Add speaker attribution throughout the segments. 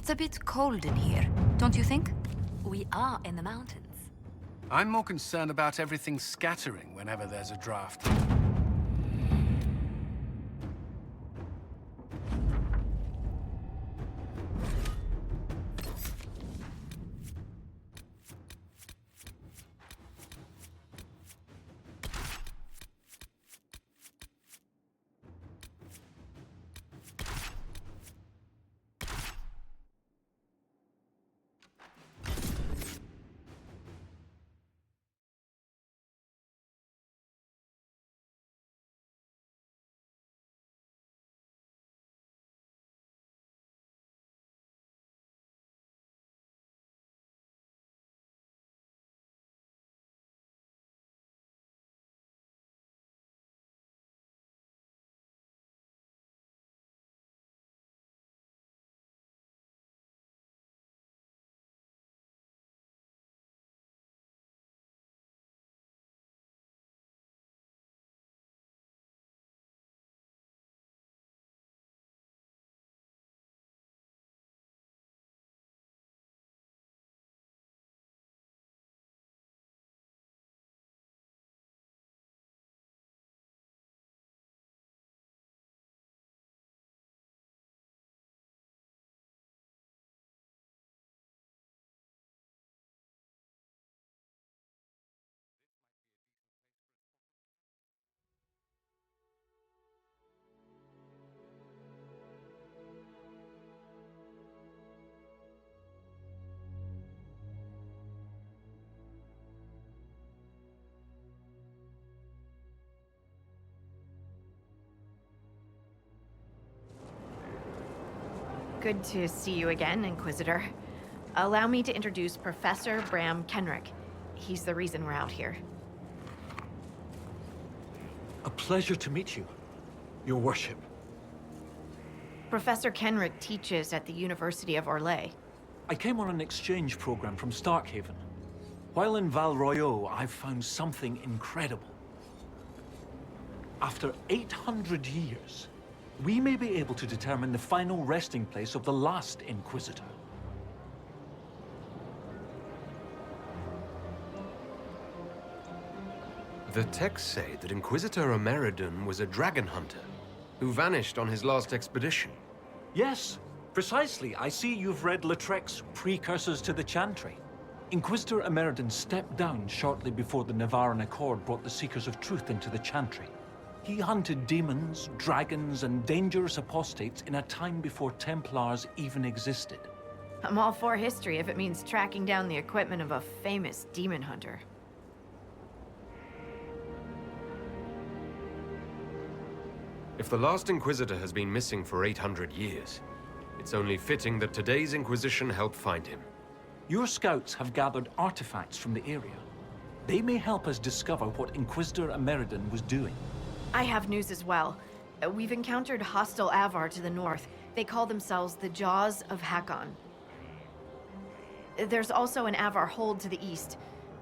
Speaker 1: It's a bit cold in here, don't you think?
Speaker 2: We are in the mountains.
Speaker 3: I'm more concerned about everything scattering whenever there's a draft.
Speaker 4: Good to see you again, Inquisitor. Allow me to introduce Professor Bram Kenrick. He's the reason we're out here.
Speaker 5: A pleasure to meet you, Your Worship.
Speaker 4: Professor Kenrick teaches at the University of Orlais.
Speaker 5: I came on an exchange program from Starkhaven. While in Val Royeaux, I've found something incredible. After 800 years, we may be able to determine the final resting place of the last Inquisitor.
Speaker 6: The texts say that Inquisitor Ameridan was a dragon hunter who vanished on his last expedition.
Speaker 5: Yes, precisely. I see you've read Lautrec's Precursors to the Chantry. Inquisitor Ameridan stepped down shortly before the Nevarran Accord brought the Seekers of Truth into the Chantry. He hunted demons, dragons, and dangerous apostates in a time before Templars even existed.
Speaker 4: I'm all for history if it means tracking down the equipment of a famous demon hunter.
Speaker 6: If the last Inquisitor has been missing for 800 years, it's only fitting that today's Inquisition help find him.
Speaker 5: Your scouts have gathered artifacts from the area. They may help us discover what Inquisitor Ameridan was doing.
Speaker 4: I have news as well. We've encountered hostile Avar to the north. They call themselves the Jaws of Hakon. There's also an Avar hold to the east.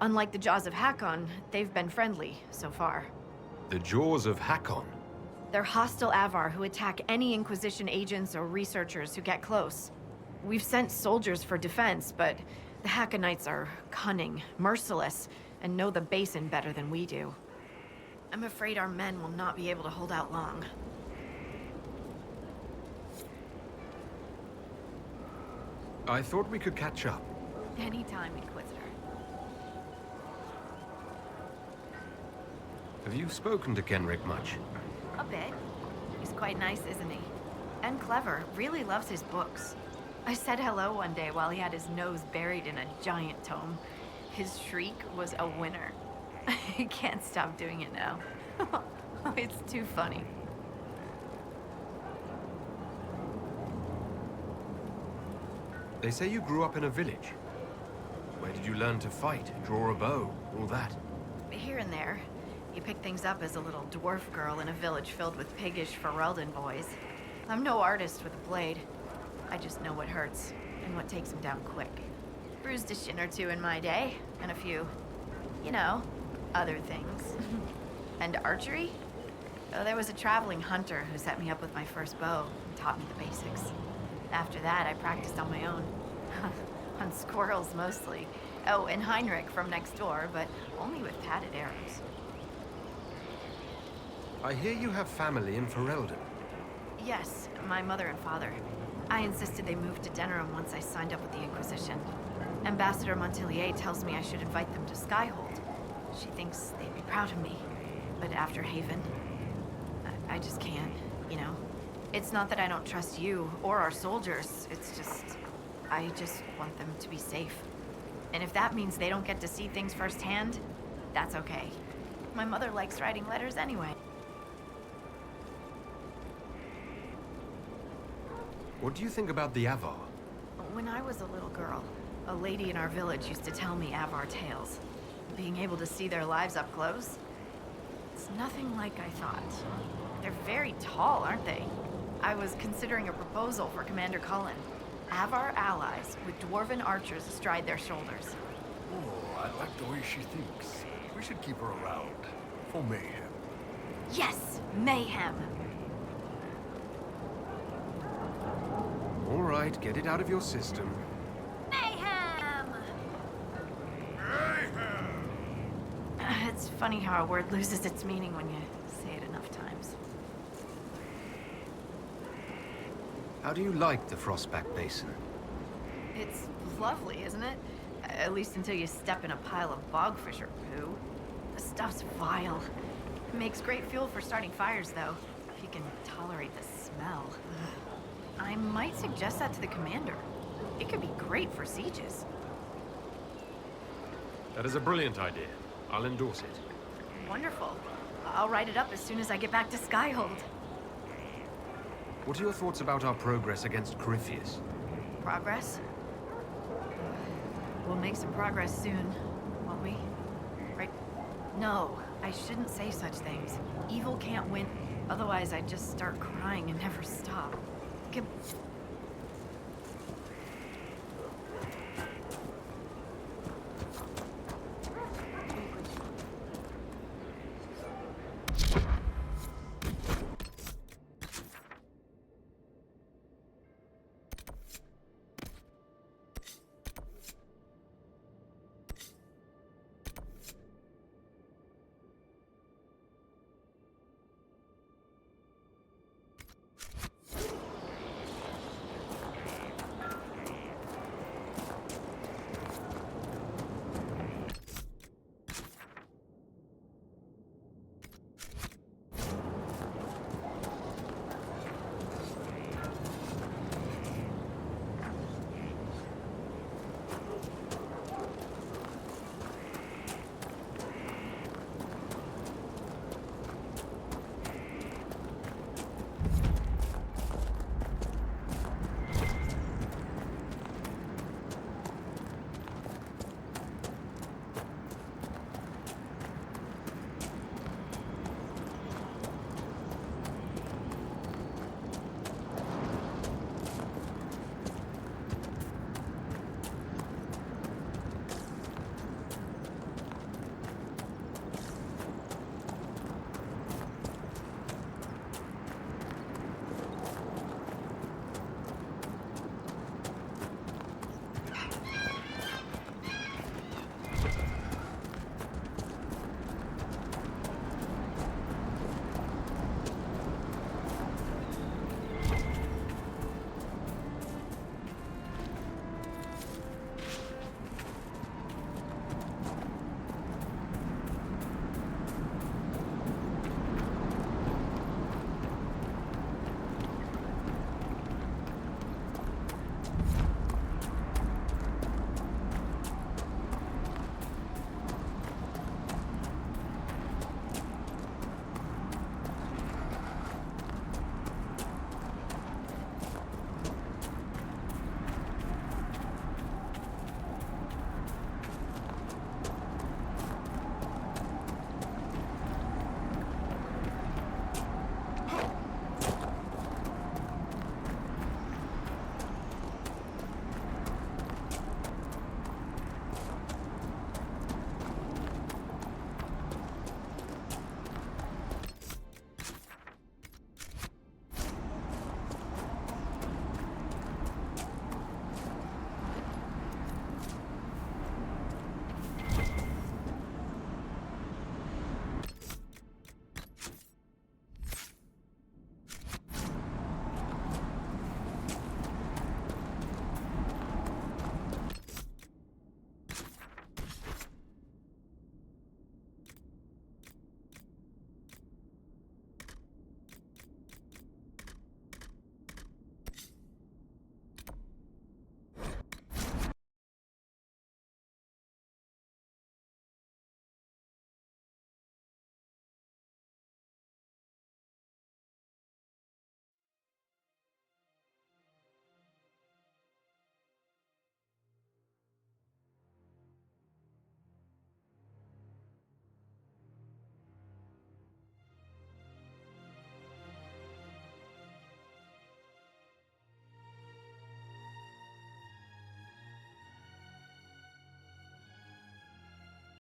Speaker 4: Unlike the Jaws of Hakon, they've been friendly so far.
Speaker 6: The Jaws of Hakon?
Speaker 4: They're hostile Avar who attack any Inquisition agents or researchers who get close. We've sent soldiers for defense, but the Hakonites are cunning, merciless, and know the Basin better than we do. I'm afraid our men will not be able to hold out long.
Speaker 6: I thought we could catch up.
Speaker 4: Anytime, Inquisitor.
Speaker 6: Have you spoken to Kenrick much?
Speaker 4: A bit. He's quite nice, isn't he? And clever. Really loves his books. I said hello one day while he had his nose buried in a giant tome. His shriek was a winner. I can't stop doing it now. It's too funny.
Speaker 6: They say you grew up in a village. Where did you learn to fight, draw a bow, all that?
Speaker 4: Here and there. You pick things up as a little dwarf girl in a village filled with piggish Ferelden boys. I'm no artist with a blade. I just know what hurts and what takes him down quick. Bruised a shin or two in my day, and a few, you know, other things. And archery? Oh, there was a traveling hunter who set me up with my first bow and taught me the basics. After that, I practiced on my own. On squirrels, mostly. Oh, and Heinrich from next door, but only with padded arrows.
Speaker 6: I hear you have family in Ferelden.
Speaker 4: Yes, my mother and father. I insisted they move to Denerim once I signed up with the Inquisition. Ambassador Montilier tells me I should invite them to Skyhold. She thinks they'd be proud of me. But after Haven, I just can't, you know? It's not that I don't trust you or our soldiers, it's just... I just want them to be safe. And if that means they don't get to see things firsthand, that's okay. My mother likes writing letters anyway.
Speaker 6: What do you think about the Avar?
Speaker 4: When I was a little girl, a lady in our village used to tell me Avar tales. Being able to see their lives up close, it's nothing like I thought. They're very tall, aren't they? I was considering a proposal for Commander Cullen. Avar allies with dwarven archers astride their shoulders.
Speaker 7: Oh, I like the way she thinks. We should keep her around. For mayhem.
Speaker 4: Yes! Mayhem!
Speaker 6: All right, get it out of your system.
Speaker 4: Mayhem! It's funny how a word loses its meaning when you say it enough times.
Speaker 6: How do you like the Frostback Basin?
Speaker 4: It's lovely, isn't it? At least until you step in a pile of bogfisher poo. The stuff's vile. Makes great fuel for starting fires, though, if you can tolerate the smell. I might suggest that to the commander. It could be great for sieges.
Speaker 6: That is a brilliant idea. I'll endorse it.
Speaker 4: Wonderful. I'll write it up as soon as I get back to Skyhold.
Speaker 6: What are your thoughts about our progress against Corypheus?
Speaker 4: Progress? We'll make some progress soon, won't we? Right? No, I shouldn't say such things. Evil can't win. Otherwise, I'd just start crying and never stop.